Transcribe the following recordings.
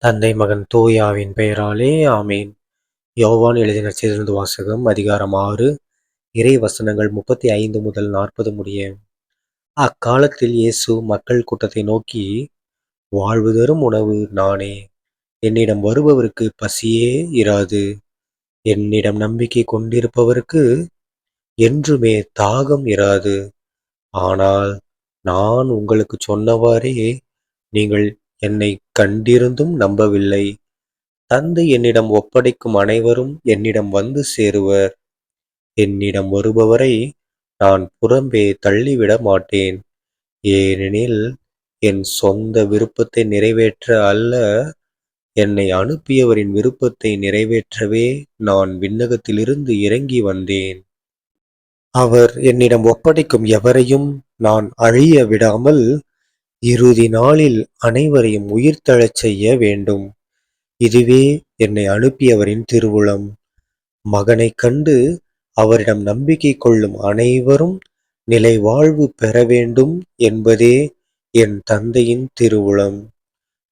தந்தை மகன் தூயாவின் பெயராலே ஆமேன். யோவான் எழுதின நற்செய்தியிலிருந்து வாசகம். அதிகாரம் 6, இறை வசனங்கள் 35 முதல் 40 முடிய. அக்காலத்தில் இயேசு மக்கள் கூட்டத்தை நோக்கி, வாழ்வு தரும் உணவு நானே. என்னிடம் வருபவருக்கு பசியே இராது. என்னிடம் நம்பிக்கை கொண்டிருப்பவருக்கு என்றுமே தாகம் இராது. ஆனால் நான் உங்களுக்குச் சொன்னவாறே நீங்கள் என்னைக் கண்டிருந்தும் நம்பவில்லை. தந்தை என்னிடம் ஒப்படைக்கும் அனைவரும் என்னிடம் வந்து சேருவர். என்னிடம் வருபவரை நான் புறம்பே தள்ளிவிட மாட்டேன். ஏனெனில் என் சொந்த விருப்பத்தை நிறைவேற்ற அல்ல, என்னை அனுப்பியவரின் விருப்பத்தை நிறைவேற்றவே நான் விண்ணகத்திலிருந்து இறங்கி வந்தேன். அவர் என்னிடம் ஒப்படைக்கும் எவரையும் நான் அழிய விடாமல் இறுதி நாளில் அனைவரையும் உயிர்த்தெழச் செய்ய வேண்டும். இதுவே என்னை அனுப்பியவரின் திருவுளம். மகனைக் கண்டு அவரிடம் நம்பிக்கை கொள்ளும் அனைவரும் நிலை வாழ்வு பெற வேண்டும் என்பதே என் தந்தையின் திருவுளம்.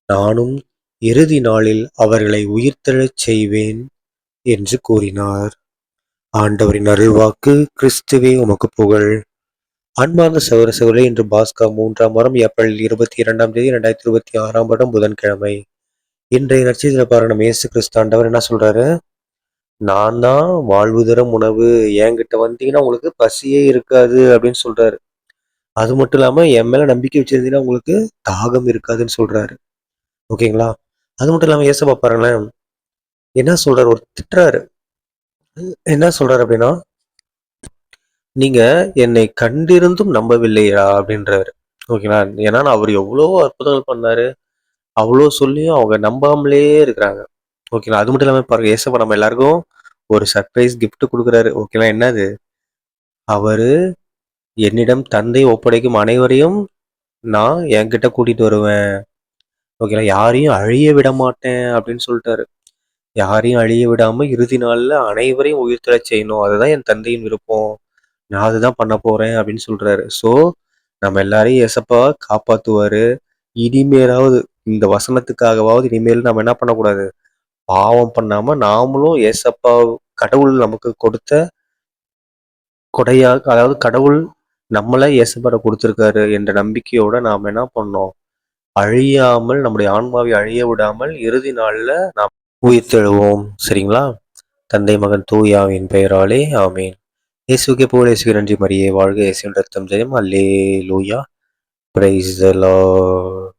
நானும் இறுதி நாளில் அவர்களை உயிர்த்தெழச் செய்வேன் என்று கூறினார். ஆண்டவரின் அருள்வாக்கு. கிறிஸ்துவே உமக்கு புகழ். அன்பார்ந்த சகோதர சகோதரி, இன்று பாஸ்கா 3ஆம் வாரம், ஏப்ரல் 22ஆம் தேதி 2026ஆம் வருடம் புதன்கிழமை. இன்றைய நற்செய்தியில பாருங்க, நம்ம இயேசு கிறிஸ்து ஆண்டவர் என்ன சொல்றாரு? நான் தான் வாழ்வு தரும் உணவு, என்கிட்ட வந்தீங்கன்னா உங்களுக்கு பசியே இருக்காது அப்படின்னு சொல்றாரு. அது மட்டும் இல்லாம என் மேல நம்பிக்கை வச்சிருந்தீங்கன்னா உங்களுக்கு தாகம் இருக்காதுன்னு சொல்றாரு. ஓகேங்களா? அது மட்டும் இல்லாம ஏசப்பா பாருங்களேன், என்ன சொல்றாரு? ஒரு திட்டுறாரு. என்ன சொல்றாரு அப்படின்னா, நீங்க என்னை கண்டிருந்தும் நம்பவில்லையா அப்படின்றாரு. ஓகேங்களா? ஏன்னா அவர் எவ்வளோ அற்புதங்கள் பண்ணாரு, அவ்வளோ சொல்லியும் அவங்க நம்பாமலே இருக்கிறாங்க. ஓகேங்களா? அது மட்டும் இல்லாம பாருங்க, ஏசப்பா நம்ம எல்லாருக்கும் ஒரு சர்ப்ரைஸ் கிஃப்ட் கொடுக்குறாரு. ஓகேங்களா? என்னது? அவரு என்னிடம் தந்தை ஒப்படைக்கும் அனைவரையும் நான் என்கிட்ட கூட்டிட்டு வருவேன். ஓகேங்களா? யாரையும் அழிய விட மாட்டேன் அப்படின்னு சொல்லிட்டாரு. யாரையும் அழிய விடாம இறுதி நாள்ல அனைவரையும் உயிர்த்தெழச் செய்யணும். அதுதான் என் தந்தையின் விருப்பம். நான் அதுதான் பண்ண போறேன் அப்படின்னு சொல்றாரு. ஸோ நம்ம எல்லாரையும் ஏசப்பா காப்பாத்துவாரு. இனிமேலாவது இந்த வசனத்துக்காகவாவது இனிமேல் நம்ம என்ன பண்ணக்கூடாது? பாவம் பண்ணாம நாமளும் ஏசப்பா கடவுள் நமக்கு கொடுத்த கொடையா, அதாவது கடவுள் நம்மள ஏசப்பாட கொடுத்திருக்காரு என்ற நம்பிக்கையோட நாம என்ன பண்ணோம்? அழியாமல், நம்முடைய ஆன்மாவை அழிய விடாமல் இறுதி நாள்ல நாம் உயிர்த்தெழுவோம். சரிங்களா? தந்தை மகன் தூயாவின் பெயராலே ஆமேன். இயேசுவுக்கே புகழ். இயேசுவே நன்றி. மரியே வாழ்க. இயேசுவின் ரத்தம் ஜெயம். அல்லேலூயா. Praise the Lord.